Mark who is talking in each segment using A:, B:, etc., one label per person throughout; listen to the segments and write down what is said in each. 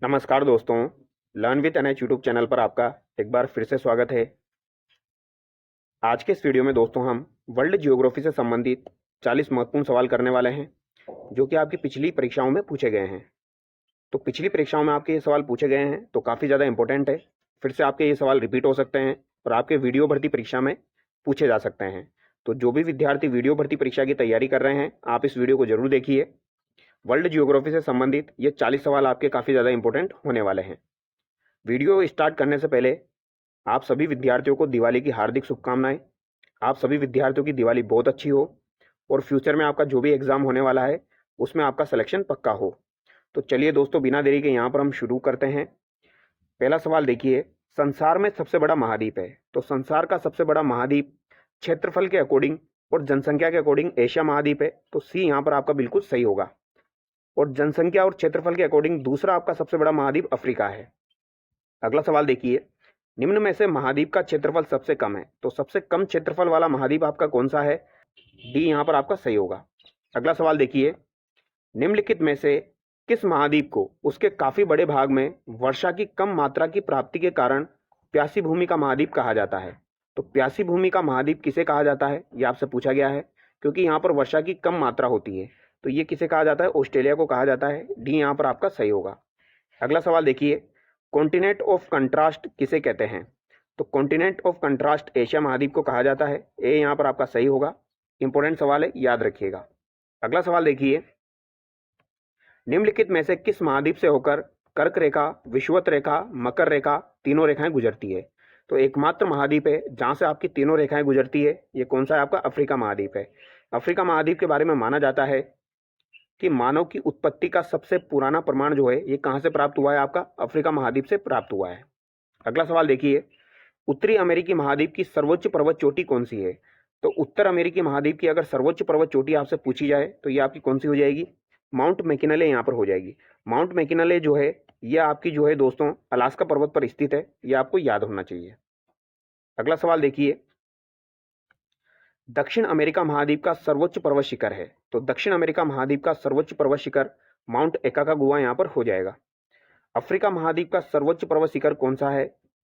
A: नमस्कार दोस्तों, learn with NH YouTube channel पर आपका एक बार फिर से स्वागत है। आज के इस वीडियो में दोस्तों हम वर्ल्ड जियोग्राफी से संबंधित 40 महत्वपूर्ण सवाल करने वाले हैं, जो कि आपकी पिछली परीक्षाओं में पूछे गए हैं। तो पिछली परीक्षाओं में आपके ये सवाल पूछे गए हैं तो काफ़ी ज़्यादा इंपॉर्टेंट है। फिर से आपके ये सवाल रिपीट हो सकते हैं और आपके वीडियो भर्ती परीक्षा में पूछे जा सकते हैं। तो जो भी विद्यार्थी वीडियो भर्ती परीक्षा की तैयारी कर रहे हैं, आप इस वीडियो को जरूर देखिए। वर्ल्ड जियोग्राफी से संबंधित ये 40 सवाल आपके काफ़ी ज़्यादा इंपॉर्टेंट होने वाले हैं। वीडियो स्टार्ट करने से पहले आप सभी विद्यार्थियों को दिवाली की हार्दिक शुभकामनाएं। आप सभी विद्यार्थियों की दिवाली बहुत अच्छी हो और फ्यूचर में आपका जो भी एग्जाम होने वाला है उसमें आपका सिलेक्शन पक्का हो। तो चलिए दोस्तों, बिना देरी के यहाँ पर हम शुरू करते हैं। पहला सवाल देखिए, संसार में सबसे बड़ा महाद्वीप है। तो संसार का सबसे बड़ा महाद्वीप क्षेत्रफल के अकॉर्डिंग और जनसंख्या के अकॉर्डिंग एशिया महाद्वीप है। तो सी यहाँ पर आपका बिल्कुल सही होगा। और जनसंख्या और क्षेत्रफल के अकॉर्डिंग दूसरा आपका सबसे बड़ा महाद्वीप अफ्रीका है। अगला सवाल देखिए, निम्न में से महाद्वीप का क्षेत्रफल सबसे कम है। तो सबसे कम क्षेत्रफल वाला महाद्वीप आपका कौन सा है? डी यहाँ पर आपका सही होगा। अगला सवाल देखिए, निम्नलिखित में से किस महाद्वीप को उसके काफी बड़े भाग में वर्षा की कम मात्रा की प्राप्ति के कारण प्यासी भूमि का महाद्वीप कहा जाता है? तो प्यासी भूमि का महाद्वीप किसे कहा जाता है, यह आपसे पूछा गया है, क्योंकि यहाँ पर वर्षा की कम मात्रा होती है। तो ये किसे कहा जाता है? ऑस्ट्रेलिया को कहा जाता है। डी यहाँ पर आपका सही होगा। अगला सवाल देखिए, कॉन्टिनेंट ऑफ कंट्रास्ट किसे कहते हैं? तो कॉन्टिनेंट ऑफ कंट्रास्ट एशिया महाद्वीप को कहा जाता है। ए यहाँ पर आपका सही होगा। इंपॉर्टेंट सवाल है, याद रखिएगा। अगला सवाल देखिए, निम्नलिखित में से किस महाद्वीप से होकर कर्क रेखा, विषुवत रेखा, मकर रेखा तीनों रेखाएं गुजरती है? तो एकमात्र महाद्वीप है जहां से आपकी तीनों रेखाएं गुजरती है, ये कौन सा है? आपका अफ्रीका महाद्वीप है। अफ्रीका महाद्वीप के बारे में माना जाता है कि मानव की उत्पत्ति का सबसे पुराना प्रमाण जो है ये कहां से प्राप्त हुआ है? आपका अफ्रीका महाद्वीप से प्राप्त हुआ है। अगला सवाल देखिए, उत्तरी अमेरिकी महाद्वीप की सर्वोच्च पर्वत चोटी कौन सी है? तो उत्तर अमेरिकी महाद्वीप की अगर सर्वोच्च पर्वत चोटी आपसे पूछी जाए तो ये आपकी कौन सी हो जाएगी? माउंट मैकिनले यहाँ पर हो जाएगी। माउंट मैकिनले जो है ये आपकी जो है दोस्तों अलास्का पर्वत पर स्थित है, ये आपको याद होना चाहिए। अगला सवाल देखिए, दक्षिण अमेरिका महाद्वीप का सर्वोच्च पर्वत शिखर है। तो दक्षिण अमेरिका महाद्वीप का सर्वोच्च पर्वत शिखर माउंट एकाकागुआ यहाँ पर हो जाएगा। अफ्रीका महाद्वीप का सर्वोच्च पर्वत शिखर कौन सा है?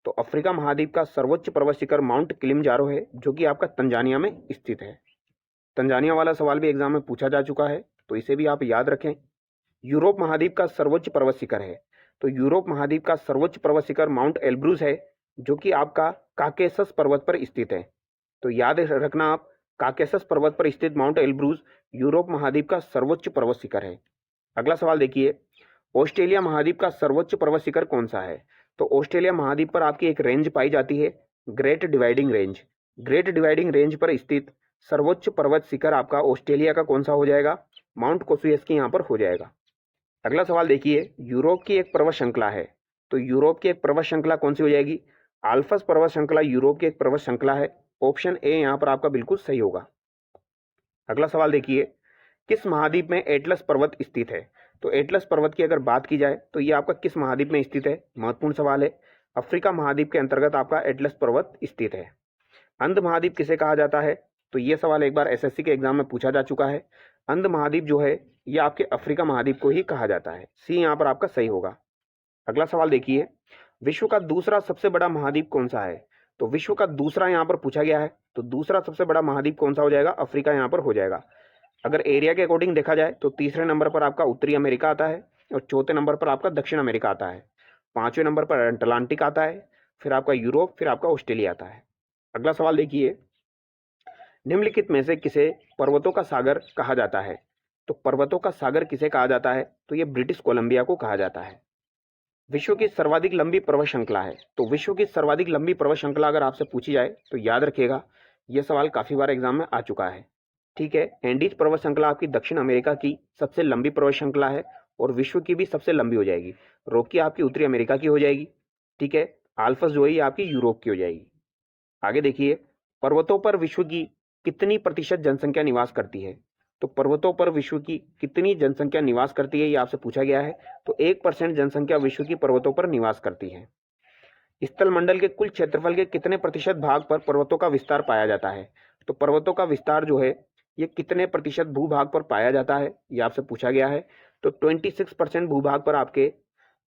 A: तो अफ्रीका महाद्वीप का सर्वोच्च पर्वत शिखर माउंट किलिमंजारो है, जो कि आपका तंजानिया में स्थित है। तंजानिया वाला सवाल भी एग्जाम में पूछा जा चुका है, तो इसे भी आप याद रखें। यूरोप महाद्वीप का सर्वोच्च पर्वत शिखर है। तो यूरोप महाद्वीप का सर्वोच्च पर्वत शिखर माउंट एल्ब्रूज है, जो कि आपका काकेसस पर्वत पर स्थित है। तो याद रखना आप, काकेसस पर्वत पर स्थित माउंट एल्ब्रूज यूरोप महाद्वीप का सर्वोच्च पर्वत शिखर है। अगला सवाल देखिए, ऑस्ट्रेलिया महाद्वीप का सर्वोच्च पर्वत शिखर कौन सा है? तो ऑस्ट्रेलिया महाद्वीप पर आपकी एक रेंज पाई जाती है, great dividing range. Great dividing range पर स्थित सर्वोच्च पर्वत शिखर आपका ऑस्ट्रेलिया का कौन सा हो जाएगा? माउंट कोसुएस्की यहाँ पर हो जाएगा। अगला सवाल देखिए, यूरोप की एक पर्वत श्रृंखला है। तो यूरोप की एक पर्वत श्रृंखला कौन सी हो जाएगी? आल्प्स पर्वत श्रृंखला यूरोप की एक पर्वत श्रृंखला है। ऑप्शन ए यहाँ पर आपका बिल्कुल सही होगा। अगला सवाल देखिए, किस महाद्वीप में एटलस पर्वत स्थित है? तो एटलस पर्वत की अगर बात की जाए तो ये आपका किस महाद्वीप में स्थित है? महत्वपूर्ण सवाल है। अफ्रीका महाद्वीप के अंतर्गत आपका एटलस पर्वत स्थित है। अंध महाद्वीप किसे कहा जाता है? तो ये सवाल एक बार एसएससी के एग्जाम में पूछा जा चुका है। अंध महाद्वीप जो है ये आपके अफ्रीका महाद्वीप को ही कहा जाता है। सी यहाँ पर आपका सही होगा। अगला सवाल देखिए, विश्व का दूसरा सबसे बड़ा महाद्वीप कौन सा है? तो विश्व का दूसरा यहाँ पर पूछा गया है, तो दूसरा सबसे बड़ा महाद्वीप कौन सा हो जाएगा? अफ्रीका यहाँ पर हो जाएगा। अगर एरिया के अकॉर्डिंग देखा जाए तो तीसरे नंबर पर आपका उत्तरी अमेरिका आता है और चौथे नंबर पर आपका दक्षिण अमेरिका आता है। पांचवें नंबर पर अटलांटिक आता है, फिर आपका यूरोप, फिर आपका ऑस्ट्रेलिया आता है। अगला सवाल देखिए, निम्नलिखित में से किसे पर्वतों का सागर कहा जाता है? तो पर्वतों का सागर किसे कहा जाता है? तो ये ब्रिटिश कोलंबिया को कहा जाता है। विश्व की सर्वाधिक लंबी पर्वत श्रृंखला है। तो विश्व की सर्वाधिक लंबी पर्वत श्रृंखला अगर आपसे पूछी जाए तो याद रखिएगा, यह सवाल काफी बार एग्जाम में आ चुका है। ठीक है, एंडीज पर्वत श्रृंखला आपकी दक्षिण अमेरिका की सबसे लंबी पर्वत श्रृंखला है और विश्व की भी सबसे लंबी हो जाएगी। रॉकी आपकी उत्तरी अमेरिका की हो जाएगी। ठीक है, आल्प्स जो है आपकी यूरोप की हो जाएगी। आगे देखिए, पर्वतों पर विश्व की कितनी प्रतिशत जनसंख्या निवास करती है? तो पर्वतों पर विश्व की कितनी जनसंख्या निवास करती है, ये आपसे पूछा गया है। तो 1% जनसंख्या विश्व की पर्वतों पर निवास करती है। स्थल मंडल के कुल क्षेत्रफल के कितने प्रतिशत भाग पर पर्वतों का विस्तार पाया जाता है? तो पर्वतों का विस्तार जो है ये कितने प्रतिशत भूभाग पर पाया जाता है, ये आपसे पूछा गया है। तो 26% भूभाग पर आपके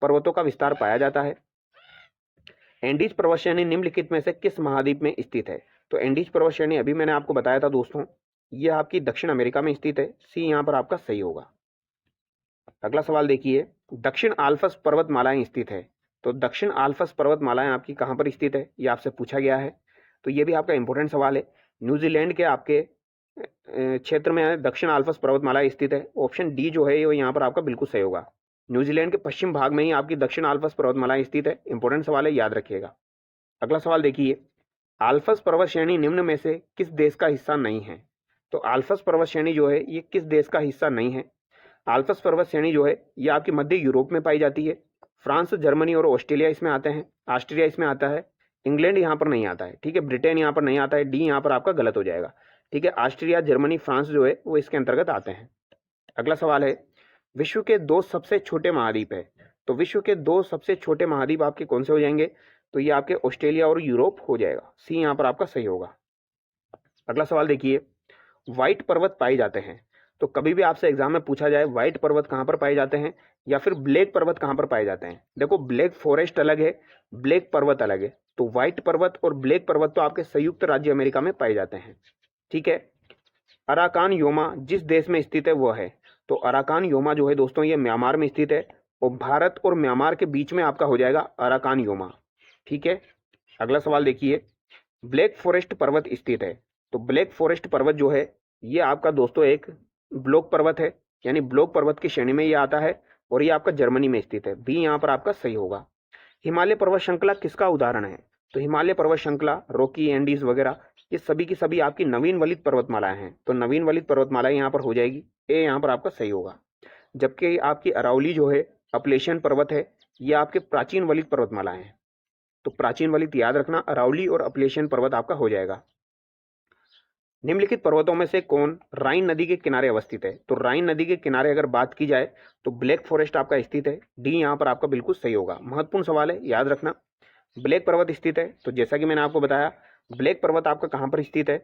A: पर्वतों का विस्तार पाया जाता है? एंडीज पर्वत श्रेणी निम्नलिखित में से किस महाद्वीप में स्थित है? तो एंडीज पर्वत श्रेणी अभी मैंने आपको बताया था दोस्तों, यह आपकी दक्षिण अमेरिका में स्थित है। सी यहाँ पर आपका सही होगा। अगला सवाल देखिए, दक्षिण आल्प्स पर्वतमालाएं स्थित है। तो दक्षिण आल्प्स पर्वतमालाएं आपकी कहाँ पर स्थित है, ये आपसे पूछा गया है। तो ये भी आपका इंपॉर्टेंट सवाल है। न्यूजीलैंड के आपके क्षेत्र में दक्षिण आल्प्स पर्वतमाला स्थित है। ऑप्शन डी जो है वो यहाँ पर आपका बिल्कुल सही होगा। न्यूजीलैंड के पश्चिम भाग में ही आपकी दक्षिण आल्प्स पर्वतमाला स्थित है। इंपॉर्टेंट सवाल है, याद रखिएगा। अगला सवाल देखिए, आल्प्स पर्वत श्रेणी निम्न में से किस देश का हिस्सा नहीं है? तो आल्प्स पर्वत श्रेणी जो है ये किस देश का हिस्सा नहीं है? आल्प्स पर्वत श्रेणी जो है ये आपकी मध्य यूरोप में पाई जाती है। फ्रांस, जर्मनी और ऑस्ट्रेलिया इसमें आते हैं। ऑस्ट्रिया इसमें आता है। इंग्लैंड यहाँ पर नहीं आता है, ठीक है। ब्रिटेन यहाँ पर नहीं आता है। डी यहाँ पर आपका गलत हो जाएगा, ठीक है। ऑस्ट्रिया, जर्मनी, फ्रांस जो है वो इसके अंतर्गत आते हैं। अगला सवाल है, विश्व के 2 सबसे छोटे महाद्वीप है। तो विश्व के 2 सबसे छोटे महाद्वीप आपके कौन से हो जाएंगे? तो ये आपके ऑस्ट्रेलिया और यूरोप हो जाएगा। सी यहाँ पर आपका सही होगा। अगला सवाल देखिए, व्हाइट पर्वत पाए जाते हैं। तो कभी भी आपसे एग्जाम में पूछा जाए व्हाइट पर्वत कहाँ पर पाए जाते हैं या फिर ब्लैक पर्वत कहाँ पर पाए जाते हैं, देखो ब्लैक फॉरेस्ट अलग है, ब्लैक पर्वत अलग है। तो व्हाइट पर्वत और ब्लैक पर्वत तो आपके संयुक्त राज्य अमेरिका में पाए जाते हैं, ठीक है। अराकान योमा जिस देश में स्थित है वह है। तो अराकान योमा जो है दोस्तों ये म्यांमार में स्थित है और भारत और म्यांमार के बीच में आपका हो जाएगा अराकान योमा, ठीक है। अगला सवाल देखिए, ब्लैक फॉरेस्ट पर्वत स्थित है। तो ब्लैक फॉरेस्ट पर्वत जो है ये आपका दोस्तों एक ब्लॉक पर्वत है, यानी ब्लॉक पर्वत की श्रेणी में ये आता है और ये आपका जर्मनी में स्थित है। बी यहाँ पर आपका सही होगा। हिमालय पर्वत श्रृंखला किसका उदाहरण है? तो हिमालय पर्वत श्रृंखला, रॉकी, एंडीज वगैरह ये सभी की सभी आपकी नवीन वलित पर्वतमालाएं हैं। तो नवीन वलित पर्वतमालाएं यहाँ पर हो जाएगी। ए यहाँ पर आपका सही होगा। जबकि आपकी अरावली जो है अपलेशियन पर्वत है, ये आपके प्राचीन वलित पर्वतमालाएं हैं। तो प्राचीन वलित याद रखना, अरावली और अपलेशियन पर्वत आपका हो जाएगा। निम्नलिखित पर्वतों में से कौन राइन नदी के किनारे अवस्थित है? तो राइन नदी के किनारे अगर बात की जाए तो ब्लैक फॉरेस्ट आपका स्थित है। डी यहाँ पर आपका बिल्कुल सही होगा। महत्वपूर्ण सवाल है, याद रखना। ब्लैक पर्वत स्थित है, तो जैसा कि मैंने आपको बताया ब्लैक पर्वत आपका कहाँ पर स्थित है,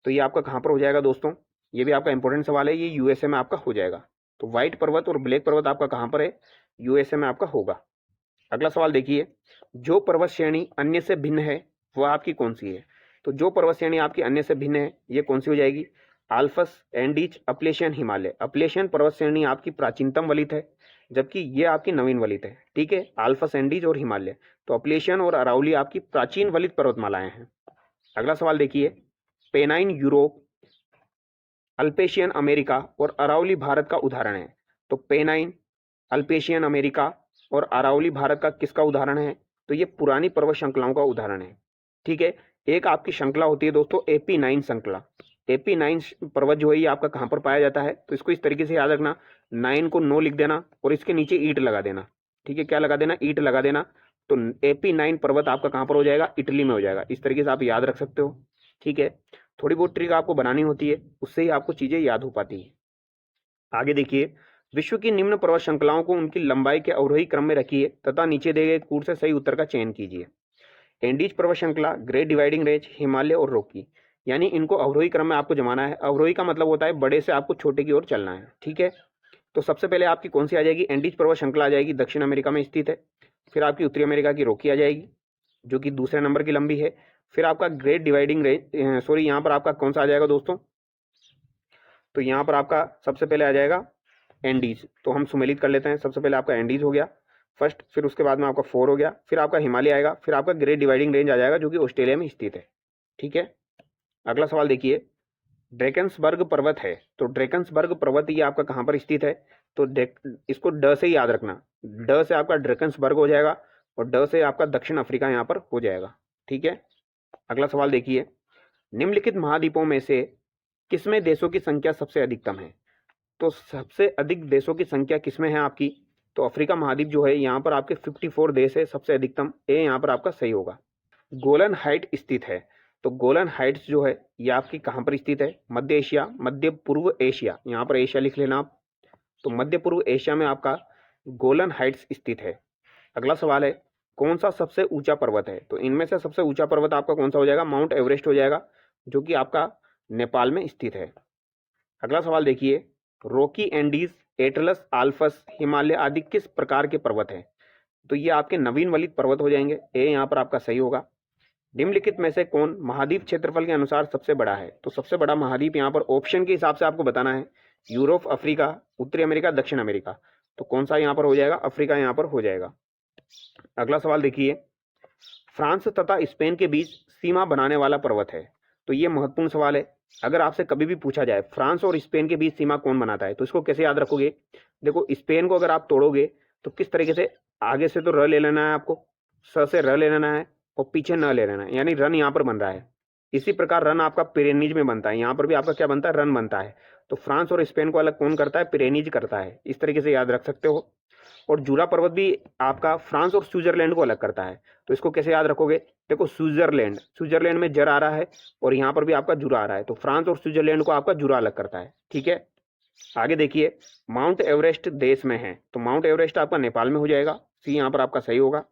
A: तो ये आपका कहाँ पर हो जाएगा दोस्तों, ये भी आपका इंपॉर्टेंट सवाल है, ये यूएसए में आपका हो जाएगा। तो व्हाइट पर्वत और ब्लैक पर्वत आपका कहाँ पर है? यूएसए में आपका होगा। अगला सवाल देखिए, जो पर्वत श्रेणी अन्य से भिन्न है वह आपकी कौन सी है? तो जो पर्वत श्रेणी आपकी अन्य से भिन्न है ये कौन सी हो जाएगी? Alps, Andes, Appalachian, Himalaya. Appalachian पर्वत श्रेणी आपकी प्राचीनतम वलित है, जबकि ये आपकी नवीन वलित है, ठीक है। आल्प्स, एंडीज और हिमालय। तो अपलेशियन और अरावली आपकी प्राचीन वलित पर्वतमालाएं हैं। अगला सवाल देखिए, पेनाइन यूरोप, अल्पेशियन अमेरिका और अरावली भारत का उदाहरण है। तो पेनाइन, अल्पेशियन अमेरिका और अरावली भारत का किसका उदाहरण है? तो ये पुरानी पर्वत श्रृंखलाओं का उदाहरण है, ठीक है। एक आपकी श्रृंखला होती है दोस्तों AP9 श्रृंखला। AP9 पर्वत जो है ये आपका कहाँ पर पाया जाता है? तो इसको इस तरीके से याद रखना, 9 को नो लिख देना और इसके नीचे ईंट लगा देना, ठीक है। क्या लगा देना? ईंट लगा देना। तो AP9 पर्वत आपका कहाँ पर हो जाएगा? इटली में हो जाएगा। इस तरीके से आप याद रख सकते हो, ठीक है। थोड़ी बहुत ट्रिक आपको बनानी होती है, उससे ही आपको चीजें याद हो पाती है। आगे देखिए, विश्व की निम्न पर्वत श्रृंखलाओं को उनकी लंबाई के अवरोही क्रम में रखिए तथा नीचे दिए गए कूट से सही उत्तर का चयन कीजिए। एंडीज पर्वत श्रृंखला, ग्रेट डिवाइडिंग रेंज, हिमालय और रॉकी, यानी इनको अवरोही क्रम में आपको जमाना है। अवरोही का मतलब होता है बड़े से आपको छोटे की ओर चलना है, ठीक है। तो सबसे पहले आपकी कौन सी आ जाएगी? एंडीज पर्वत श्रृंखला आ जाएगी, दक्षिण अमेरिका में स्थित है। फिर आपकी उत्तरी अमेरिका की रॉकी आ जाएगी जो कि दूसरे नंबर की लंबी है। फिर आपका ग्रेट डिवाइडिंग रेंज, सॉरी यहाँ पर आपका कौन सा आ जाएगा दोस्तों? तो यहाँ पर आपका सबसे पहले आ जाएगा एंडीज। तो हम सुमेलित कर लेते हैं। सबसे पहले आपका एंडीज हो गया फर्स्ट, फिर उसके बाद में आपका 4 हो गया, फिर आपका हिमालय आएगा, फिर आपका ग्रेट डिवाइडिंग रेंज आ जाएगा जो कि ऑस्ट्रेलिया में स्थित है, ठीक है। अगला सवाल देखिए, ड्रैकन्सबर्ग पर्वत है। तो ड्रैकन्सबर्ग पर्वत ये आपका कहाँ पर स्थित है? तो इसको ड से ही याद रखना, ड से आपका ड्रैकन्सबर्ग हो जाएगा और ड से आपका दक्षिण अफ्रीका यहाँ पर हो जाएगा, ठीक है। अगला सवाल देखिए, निम्नलिखित महाद्वीपों में से किसमें देशों की संख्या सबसे अधिकतम है? तो सबसे अधिक देशों की संख्या किसमें है आपकी? तो अफ्रीका महाद्वीप जो है यहाँ पर आपके 54 देश है सबसे अधिकतम। ए यहाँ पर आपका सही होगा। गोलन हाइट स्थित है। तो गोलन हाइट्स जो है ये आपकी कहाँ पर स्थित है? मध्य एशिया, मध्य पूर्व एशिया, यहाँ पर एशिया लिख लेना आप। तो मध्य पूर्व एशिया में आपका गोलन हाइट्स स्थित है। अगला सवाल है, कौन सा सबसे ऊंचा पर्वत है? तो इनमें से सबसे ऊंचा पर्वत आपका कौन सा हो जाएगा? माउंट एवरेस्ट हो जाएगा जो कि आपका नेपाल में स्थित है। अगला सवाल देखिए, Rocky, Andes, Atlas, Alps, Himalaya आदि किस प्रकार के पर्वत हैं? तो ये आपके नवीन वलित पर्वत हो जाएंगे। ए यहाँ पर आपका सही होगा। निम्नलिखित में से कौन महाद्वीप क्षेत्रफल के अनुसार सबसे बड़ा है? तो सबसे बड़ा महाद्वीप यहाँ पर ऑप्शन के हिसाब से आपको बताना है। यूरोप, अफ्रीका, उत्तरी अमेरिका, दक्षिण अमेरिका। तो कौन सा यहाँ पर हो जाएगा? अफ्रीका यहाँ पर हो जाएगा। अगला सवाल देखिए, फ्रांस तथा स्पेन के बीच सीमा बनाने वाला पर्वत है। तो ये महत्वपूर्ण सवाल है। अगर आपसे कभी भी पूछा जाए फ्रांस और स्पेन के बीच सीमा कौन बनाता है, तो इसको कैसे याद रखोगे? देखो, स्पेन को अगर आप तोड़ोगे तो किस तरीके से, आगे से तो र ले लेना है आपको, स से र ले लेना है और पीछे न ले लेना है, यानी रन यहाँ पर बन रहा है। इसी प्रकार रन आपका पिरेनीज में बनता है, यहाँ पर भी आपका क्या बनता है? रन बनता है। तो फ्रांस और स्पेन को अलग कौन करता है? पिरेनीज करता है। इस तरीके से याद रख सकते हो। और जूरा पर्वत भी आपका फ्रांस और स्विट्जरलैंड को अलग करता है। तो इसको कैसे याद रखोगे? देखो, स्विट्जरलैंड, स्विट्जरलैंड में जर आ रहा है और यहाँ पर भी आपका जुरा आ रहा है, तो फ्रांस और स्विट्जरलैंड को आपका जुरा अलग करता है। ठीक है, आगे देखिए, माउंट एवरेस्ट देश में है, तो माउंट एवरेस्ट आपका नेपाल में हो जाएगा। सी यहाँ पर आपका सही होगा।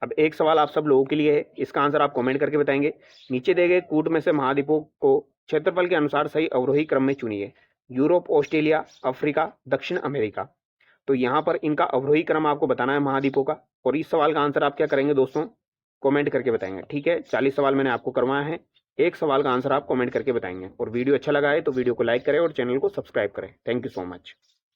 A: अब एक सवाल आप सब लोगों के लिए है, इसका आंसर आप कमेंट करके बताएंगे। नीचे दिए गए कूट में से महाद्वीपों को क्षेत्रफल के अनुसार सही अवरोही क्रम में चुनिए। यूरोप, ऑस्ट्रेलिया, अफ्रीका, दक्षिण अमेरिका। तो यहाँ पर इनका अवरोही क्रम आपको बताना है महाद्वीपों का, और इस सवाल का आंसर आप क्या करेंगे दोस्तों? कमेंट करके बताएंगे। ठीक है, 40 सवाल मैंने आपको करवाया है, एक सवाल का आंसर आप कमेंट करके बताएंगे। और वीडियो अच्छा लगा है तो वीडियो को लाइक करें और चैनल को सब्सक्राइब करें। Thank you so much.